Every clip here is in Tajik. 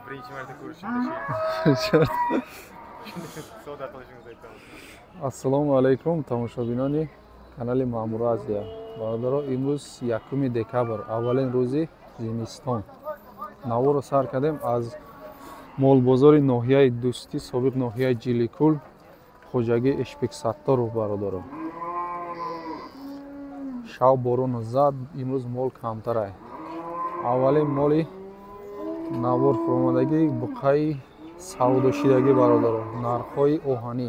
birinchi marta ko'rishimda savdo qilishimizni aytamiz. Assalomu alaykum tomoshabinoni kanali Ma'mur Aziya. Barodaro, imroz 1 dekabr, аввалин рӯзи зимистон. Наворо сар кардем аз молбозори ноҳияи Дӯстӣ, собиқ ноҳияи Ҷиликул, хоҷагӣ Эшбексаттаров бародаро. Шав борон зад, имрӯз мол камтар ай. Аввалин моли навор фуромадаги буқаи савдошидаги бародаро. Нархҳои оҳанӣ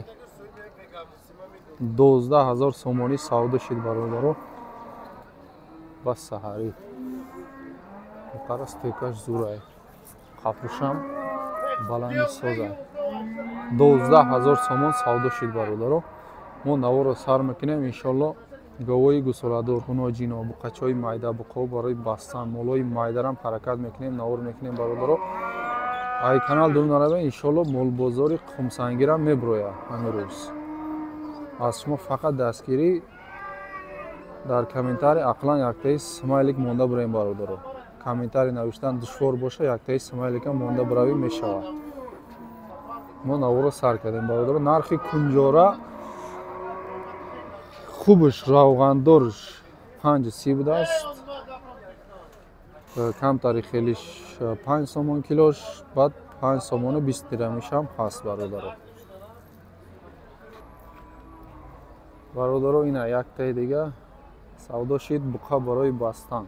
12000 сомонӣ савдо шид бародаро. Ба саҳарӣ буқара стойкаш зурай. Қапушам баланди созай. 12000 сомон савдо шид бародаро. Мо наворо сар мекунем иншоалло. Гавои гусоладор, ҳуноҷино, буқачаҳои майда, буқаҳо барои бастан, молҳои майдарам ҳаракат мекунем, навор мекунем бародаро. Ай канал дур наравем, иншоалло молбозори Хумсангирам меброя ҳамин рӯз. Аз шумо фақат дастгирӣ дар комментарий ақлан яктаи смайлик монда бирем бародаро. Комментарий навиштан душвор боша, яктаи смайликам монда биравӣ мешавад. Мо наворо сар кардем бародаро. Нархи кунҷора хубш равғандорш 5-30 будааст. Камтари хелиш 5 сомон килош, баъд 5 сомону 20 дирҳамишам ҳаст бародаро. Бародаро, ина яктаи дига савдо шид буқа барои бастан.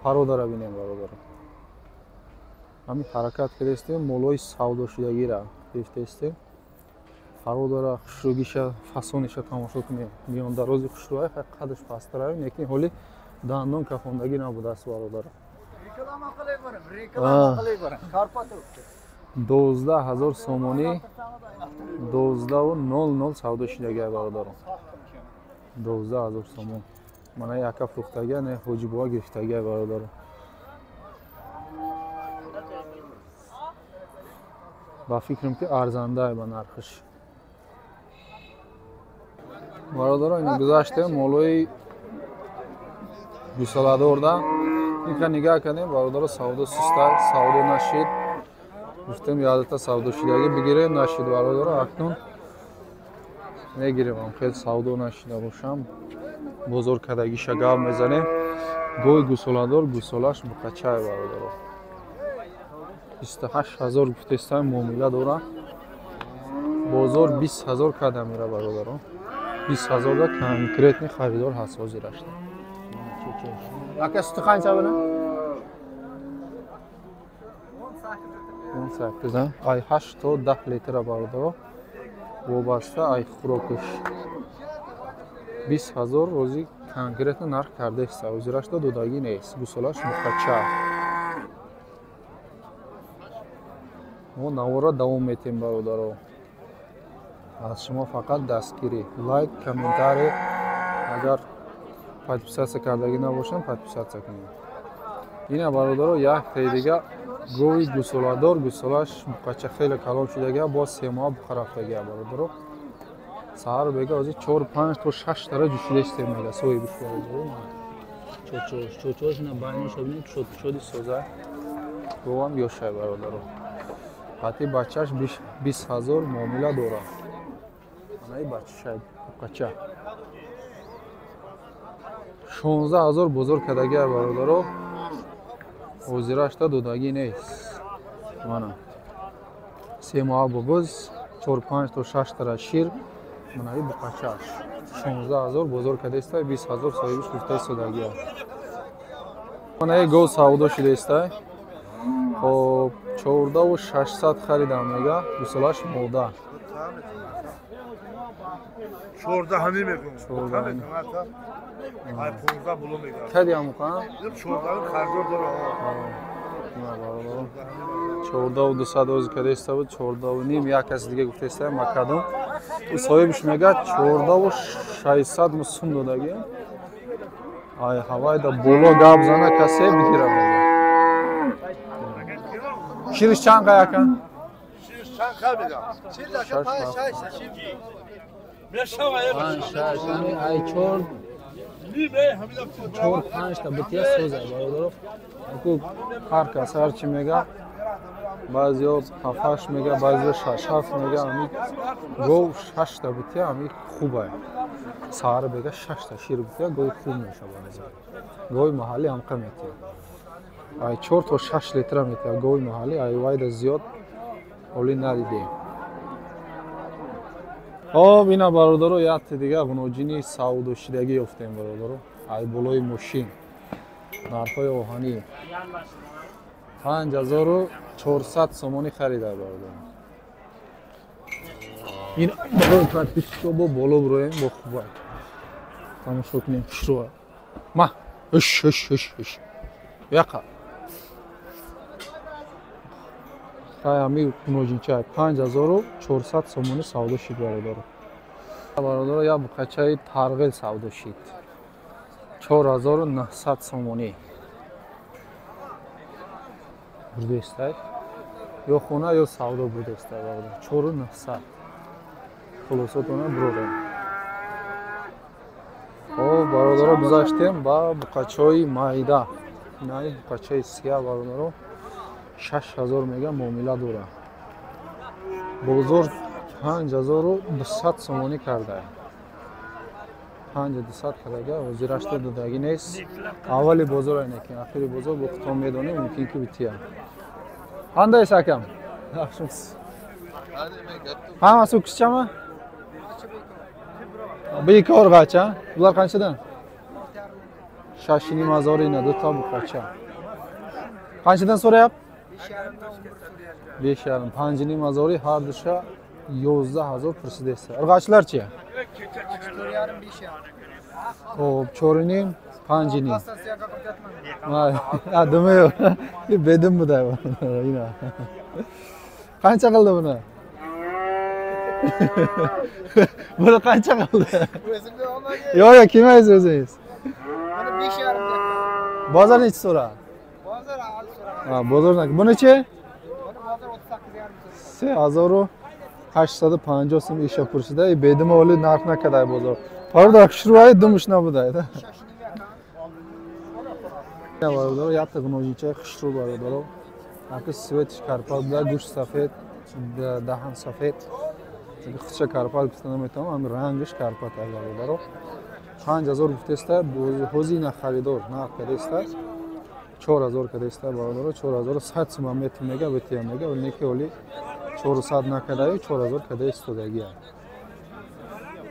Пародара бинем бародаро. Ҳамин ҳаракат кардестем, молҳои савдошидагира дифтестем. Пародара хушрӯгиша, фасониша тамошо кунем. Миёндарози хушрӯай қадаш пасттарави, лекин ҳоли дандон кафондагӣ набудааст бародаро. 12000 сомонӣ 1200 савдо шидагия бародаро. 12000 сомон. Мана яка фрухтагия, не ҳоҷибуа гирифтагия бародаро. Ба фикрам ки арзандаа ба нархиш. Бародаро, ин гузаштем молҳои гусоладорда. Инка нигоҳ кардем бародаро, савдо сустай, савдо нашид. Гуфтем ядата савдошидагӣ бигирем, нашид бародаро. Акнун мегирем, хел савдо нашида бошам. Бозор кадагиша гап мезанем. Гоҳи гусоладор гусолаш буқачаи бародаро. 28000 гуфтестам муомила дора. Бозор 20000 када мера бародаро. 20000 да конкретни харидор ҳаст ҳозирашда. Ака сути қанча бuna? 18. Ай 8 то 10 литр бародаро. Вобаста ай хӯрокуш 20000 рози конкретно нарх кардест. Ҳозирашда додагӣ нест. Гусолаш буқача. мо навора давом метем бародаро. Аз шумо фақат дастгирӣ, лайк, комментарий, агар подписатсия кардагӣ набошам, подписатсия кунед. Ина бародаро, яктаи дига гоҳи гусоладор, гусолаш буқача хеле калон шудагия, бо 3 моҳа буқа рафтагия бародаро. Саҳар бега ҳозир 4-5 то 6 тара ҷӯшидастем мега соҳибиш бародаро. Чочош на байноша бинем шоди соза. Гоҳам ёшай бародаро. ҳати бачаш 20000 муомила дора. Анаи бачашай буқача 16000 бозор кадагия бародаро. ҳозирашда додагӣ нест. Мана 3 моҳа бугуз, 4-5 то 6 тара шир. Манаи буқачаш 16000 бозор кадестай, 20000 соҳибиш гуфтаи содагия. Манаи гоҳ савдо шидестай. Хоб 14600 харидам мега, гусолаш мода. 14 ҳамин мекунам. 14 ай 15 було мегам. Кади ҳам мекунам? 14 харидор дорам. На бародаро. 14200 ози кадеста буд, 14.5 як каси дига гуфтеста макадум. У соҳибиш мега 14600 сум додагӣ. Ай ҳавайда боло гап зана касе бигирам. Шириш чанд qa yakan? Şiriş çan kalmıyor. Şiriş çan şay şay. Yani ay çor. Çor 5 ta bitiya soza barодаро. Ку har kas har chi mega баъзеҳо 7-8 мега, баъзеҳо 6-7 мега. Ами гов 6 та бутия, ами хуб ай. Саҳар бега 6 та шир бутия, гови хуб мешавад. Гови маҳаллӣ ҳамқа метия. Ай 4 то 6 литра метия гови маҳаллӣ, ай вайда зиёд ҳолӣ надидем. Хоб ина бародаро якте дига ғуноҷини савдошидагӣ ёфтем бародаро. Ай болои мошин. Нархҳои оҳанӣ 5400 сомонӣ харида бародаро. Ин барои картишко бо боло бироем бо хубай. Тамошо кунем хушро. Ма, иш. Яқа. Хай ами ғуноҷинча 5400 сомонӣ савдо шид бародаро. Бародаро я буқачаи тарғил савдо шид. 4900 сомонӣ. Бурдестай. Ё хона ё савдо бурдестай бародаро. 4900. Хулосотона буродем. Хоб бародаро гузаштем ба буқачаи майда. Инай буқачаи сия бародаро 6000 мега муомила дора. Бозор 5200 сомонӣ карда. 5200 кардага ҳозирашта додагӣ нест. Аввали бозор айна ки ахири бозор бо куто медонем мумкин ки бития. Қандайс акам? Yaxshimisiz? Hammasi o'qishchami? Bekor qacha? Bular qanchadan? 6,5 inadi ta buqacha. Qanchadan so'rayapti? 5,5. 5,5 har dusha 11000 pursidesa. Irg'achlarchi? 4,5. Xo'p, 4,5, 5,5. Ha, nima yo'q. Bedim buda. Ina. Qancha qildi buni? Buni qancha qildi? O'zimga olmagan. Yo'q, kelmaysiz o'zingiz. Buni 5,5 deb. Bozor nechi so'ra? Bozor a'li so'ragan. Ha, bozorniki. Bunichi? Buni bozor 38,5 3850 so'm isha pursida. Bedim oli narxna qaday bozor. Parda xushro'y dumishna budayda. Ya barодаро, якта ғуноҷинчаи хушрӯ бародаро. Аки свет карпа буда, гӯшт сафед, даҳан сафед. Худша карпа гуфта наметавонам, ами рангиш карпа тай бародаро. 5000 гуфтеста, ҳози на харидор, нарх кадеста. 4000 кадеста бародаро, 4100 сум метр мега бетия мега, неки оли 400 накадаи 4000 кадаи истодагия.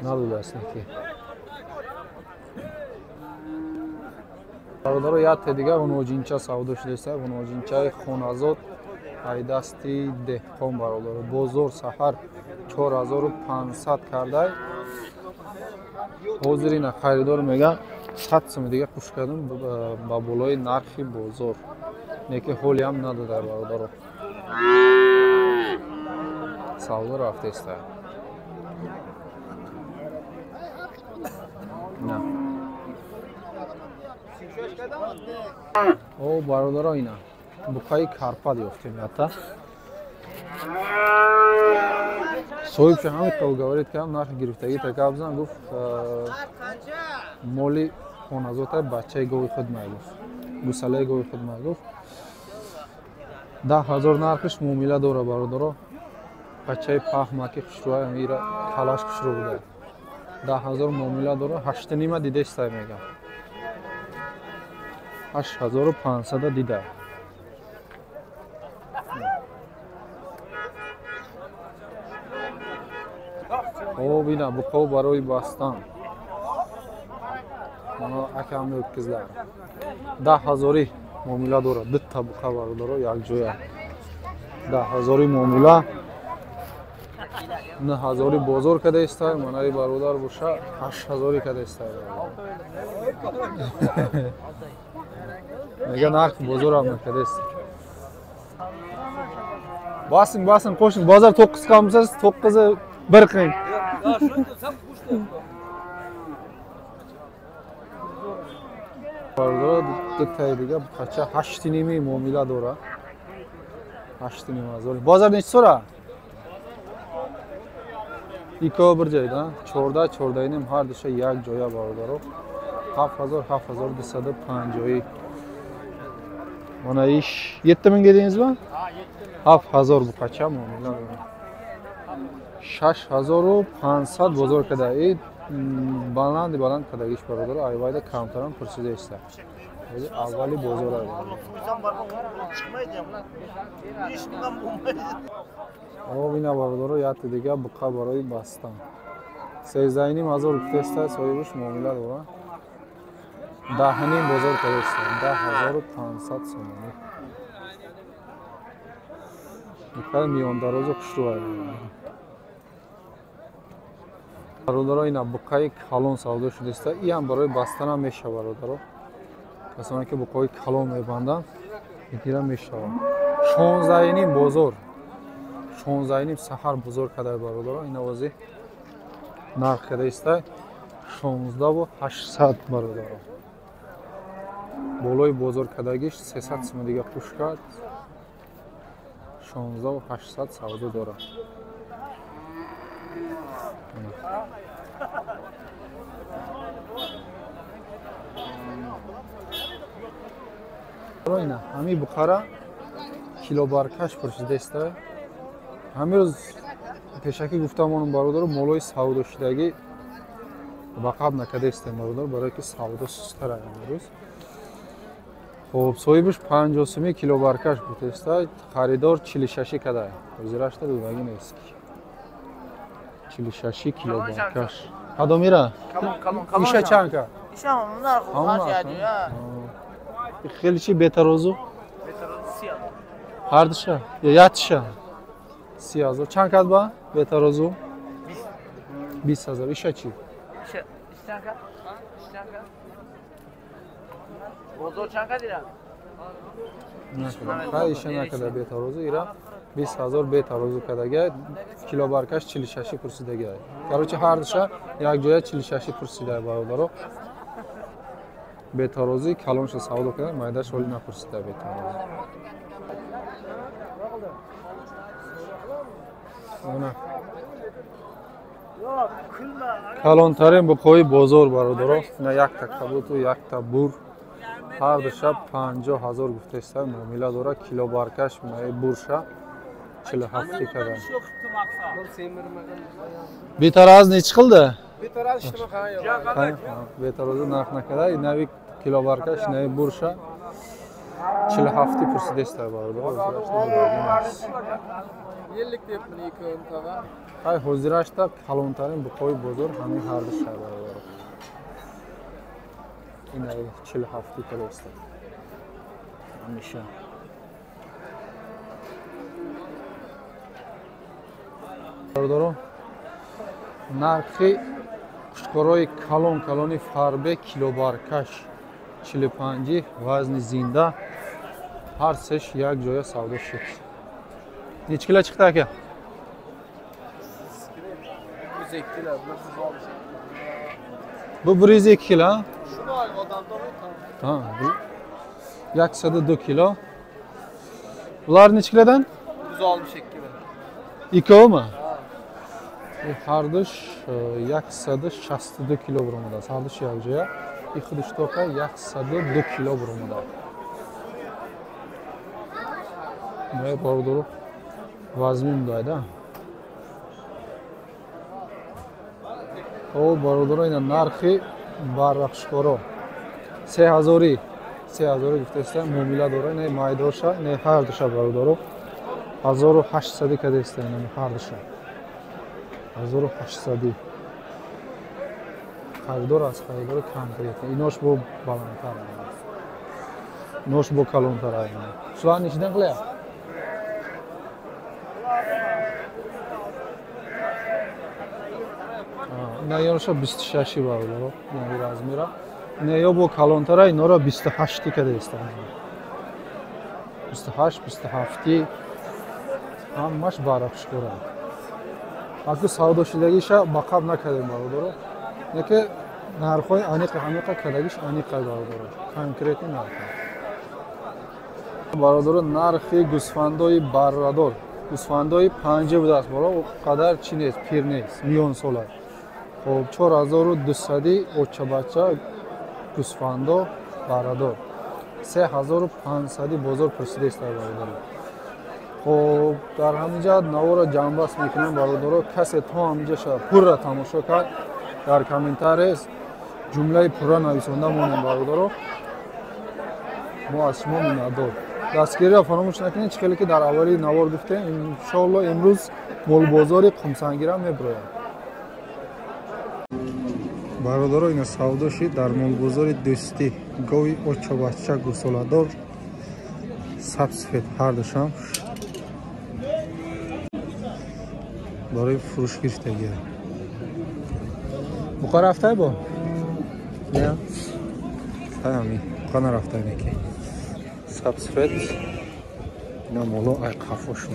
Надудаст неки. Бародаро якте дига ғуноҷинча савдо шудеста, ғуноҷинчаи хоназод айдасти деҳқон бародаро. Бозор саҳар 4500 кардай. Ҳозир ина харидор мега 100 сум дига пуш кардам ба болои нархи бозор. Неки ҳоли ҳам надода бародаро. Савдо рафтеста. На. О, бародаро ина. Буқаи карпат ёфтем ята. Соҳиб ҳамин то говорит ки ҳам нархи гирифтагӣ така бизан гуфт моли хоназотай бачаи гови худ мегуфт. Гусалаи гови худ мегуфт. 10,000 нархиш муомила дора бародаро. Бачаи паҳмаки хушрӯи амира калаш хушрӯ буда. 10,000 муомила дора, 8,5 дидестай мега. 8500 дида. Хоб ина буқо барои бастан. Мана акамни o'tkizlar. 10,000 muomila dora. Bitta buqa barодаро якҷоя. 10,000 muomila. 9,000 бозор кадестай, манаи бародар боша 8,000 кадестай. Мега нарх бозор ҳам накадест. Басин, qo'shing. Bozor 9 qilmisiz, 9-i 1 qiling. Barодаро диктаи дига buqacha 8,5 muomila dora. 8,500. Bozor nechi so'ra? Iko bir joyda, 14,5 har dusha yak joya barодаро. 7,250 Mana ish 7,000 dedingizmi? Ha, 7. 7000 буқача муомила дорад. 6500 бозор када. И баланд кадагиш бародар. Айвайда камтарам пурсида иста. Аввали бозор ай. Овина бародар яти дига буқа барои бастан. 13000 гуфтеста соҳибаш муомила дорад. 10 бозор кадагиста. 10500 сомон. Микал миондарозу хушрӯ. Бародаро ина буқаи калон савдо шудааст. Ин барои бастан ҳам мешава бародаро. Касоне ки буқаи калон мебанданд, игира мешава. 16 бозор. 16 саҳар бозор кадай бародаро. Ина вози нарх кадааст. 16800 бародаро. Болои бозор кадагиш 300 сом дига хуш кард. 16800 савдо дорад. Ройна, ҳами буқара килобаркаш пурсидааст. Ҳамин рӯз пешакӣ гуфтамонам бародаро молои савдо шудагӣ ба қаб накадааст бародаро, барое ки савдо сустар аст имрӯз. Хоб соҳибаш 50 сомӣ килобаркаш бутааст. Харидор 46 кадай. Ҳозирашта дудаги нест. 46 килобаркаш. Адомира? Иша чанка? Иша мунар хураш яҷоя. Хеле чи бетарозу? Бетарозу 30. Ҳардша? Ё ятша? 30000. Чанд кад ба бетарозу? 20000. Иша чи? Иша чанка? Чанка? Бозор чанка дира? Хай иша накада бетарозу ира 20000 бетарозу кадага килобаркаш 46 пурсидага. Короче ҳардша як ҷоя 46 пурсида бародаро. Бетарози калонша савдо када майдаш оли напурсида бетарози. Ona. Калонтарин буқои бозор бародаро. Ина якта кабуту, якта бур. Ҳар ду шаб 50000 гуфтааст. Муомила дора килобаркаш май бурша 47 када. Бетараз неч қилdi? Betaraz ishtimi qanaqa? Betarozi narx nakada. Inavi килобаркаш nay бурша 47 пурсидааст бародаро. Yillik debman ikon tava. Ҳай ҳозирашта калонтарин буқои бозор ҳамин ҳар ду шаб бародаро. Ина 47 кадааст. Ҳамиша бародаро нархи қушқорои калони фарбе килобаркаш 45 вазни зинда ҳар сеш як ҷоя савдо шуд. Неч кило чиқdi aka? 102 kilo. Bu 102 kilo. Shuni odamda Ha, bu 102 kilo. Bular necha kilodan? 162 kilo. Ikkovmi? Hardish 162 kilogramda. Hardish yakjoya. İki diştoka 102 kilogramda. Ne bardur? Vazmin dayda. O bardur ina narxi barraqshkoro. 3000 гуфтаста муомила дора, не майдоша, не ҳардуша бародаро 1800 кадеста, не ҳардуша 1800 харидор аст, харидор кам кадеста. Инош бо баландтар, инош бо калонтар аст. Шулар нечидан қилая? ина ёроша 26 бародаро, ина размера. Не ё бо калонтара инора 28 кадеста. 28, 27 ҳамаш барақшкора. Аку савдошидагиша бақаб накадем бародаро. Неке нархои аниқа кадагиш аниқа бародаро. Конкретни нарх. Бародаро нархи гусфандои баррадор. Гусфандои 50 будааст боро, қадар чи нест, пир нест, миллион сола. Хоб 4200 очабача гусфандо баррадор. 3500 бозор пурсидааст бародаро. خب در همینجا نوار جنبست میکنم برادرها. کسی تا همینجا شد پر را تماشا کرد در کامنتار جمله پر را نویسنده مونیم برادرها. ما از شما میندار دستگیری را فراموش نکنید. خیلی که در اولی نوار گفتیم انشاءالله امروز مول بازار قمسنگی را میبرایم. برادرها اینا سودا شد در مول بازار دوستی. گاوی اوچا بچه گوساله‌دار سبز هر دوشم برای فروش گرفتگی. بخار رفته با؟ نه؟ همین بخار نرفته اینه که سبز اینا مولا ای قفاش